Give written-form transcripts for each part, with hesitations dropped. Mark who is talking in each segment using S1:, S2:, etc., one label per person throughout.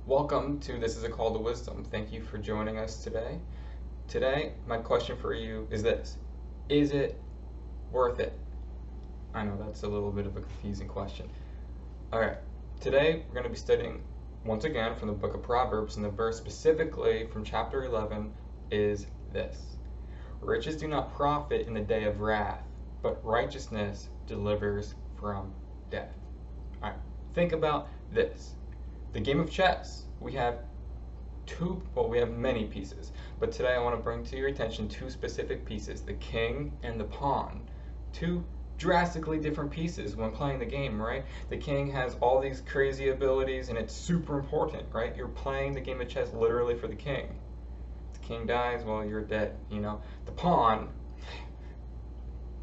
S1: Welcome to This is a Call to Wisdom. Thank you for joining us today. Today, my question for you is this: is it worth it? I know that's a little bit of a confusing question. Alright, today we're going to be studying once again from the book of Proverbs, and the verse specifically from chapter 11 is this: riches do not profit in the day of wrath, but righteousness delivers from death. Alright, think about this. The game of chess, we have many pieces, but today I want to bring to your attention two specific pieces, the king and the pawn. Two drastically different pieces when playing the game, right? The king has all these crazy abilities and it's super important, right? You're playing the game of chess literally for the king. If the king dies, well, you're dead, you know? The pawn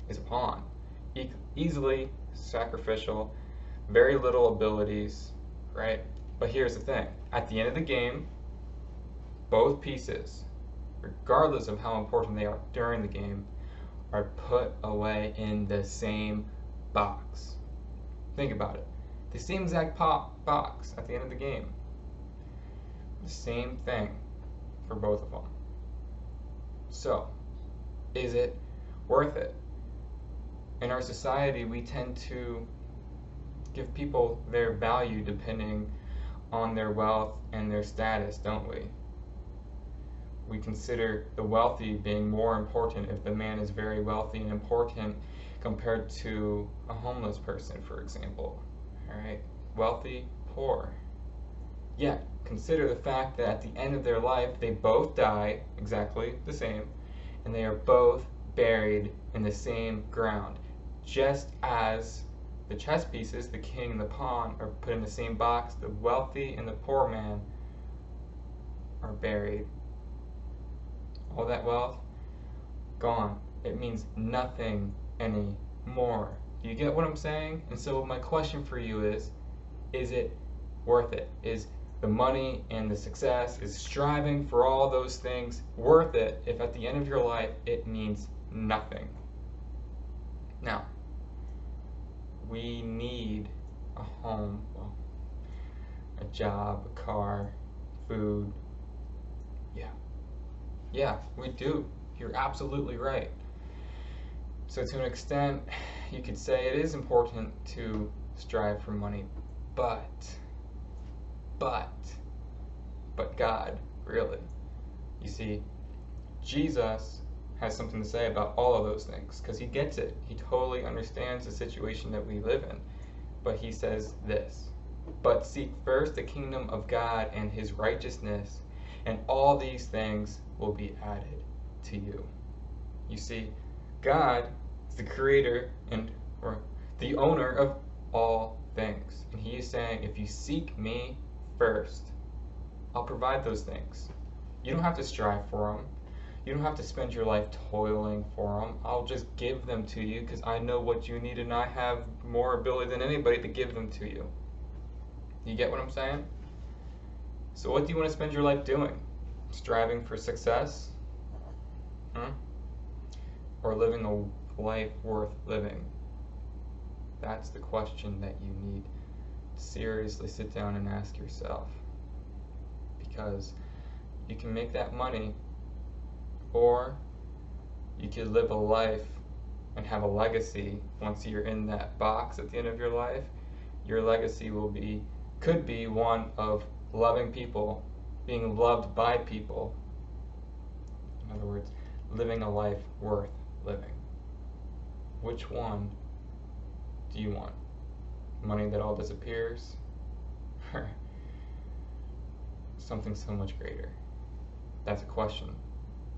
S1: is a pawn. Easily sacrificial, very little abilities, right? But here's the thing, at the end of the game, both pieces, regardless of how important they are during the game, are put away in the same box. Think about it. The same exact box at the end of the game. The same thing for both of them. So, is it worth it? In our society, we tend to give people their value depending on their wealth and their status, don't we? We consider the wealthy being more important if the man is very wealthy and important compared to a homeless person, for example. Alright? Wealthy, poor. Yet, consider the fact that at the end of their life, they both die exactly the same, and they are both buried in the same ground, just as the chess pieces, the king and the pawn, are put in the same box. The wealthy and the poor man are buried. All that wealth, gone. It means nothing anymore. Do you get what I'm saying? And so my question for you is it worth it? Is the money and the success, is striving for all those things worth it if at the end of your life it means nothing? Now, we need a home, well, a job, a car, food. Yeah, we do. You're absolutely right. So to an extent, you could say it is important to strive for money, but God, really. You see, Jesus has something to say about all of those things, because he gets it. He totally understands the situation that we live in. But he says this: but seek first the kingdom of God and his righteousness, and all these things will be added to you. You see, God is the creator or the owner of all things. And he is saying, if you seek me first, I'll provide those things. You don't have to strive for them. You don't have to spend your life toiling for them. I'll just give them to you because I know what you need and I have more ability than anybody to give them to you. You get what I'm saying? So what do you want to spend your life doing? Striving for success? Or living a life worth living? That's the question that you need to seriously sit down and ask yourself. Because you can make that money, or you could live a life and have a legacy. Once you're in that box at the end of your life, your legacy could be one of loving people, being loved by people. In other words, living a life worth living. Which one do you want? Money that all disappears? Or something so much greater? That's a question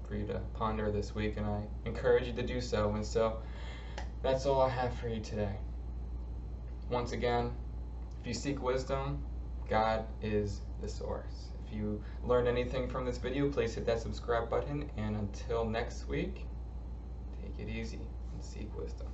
S1: for you to ponder this week, and I encourage you to do so. And so that's all I have for you today. Once again, if you seek wisdom, God is the source. If you learned anything from this video, please hit that subscribe button, and until next week, take it easy and seek wisdom.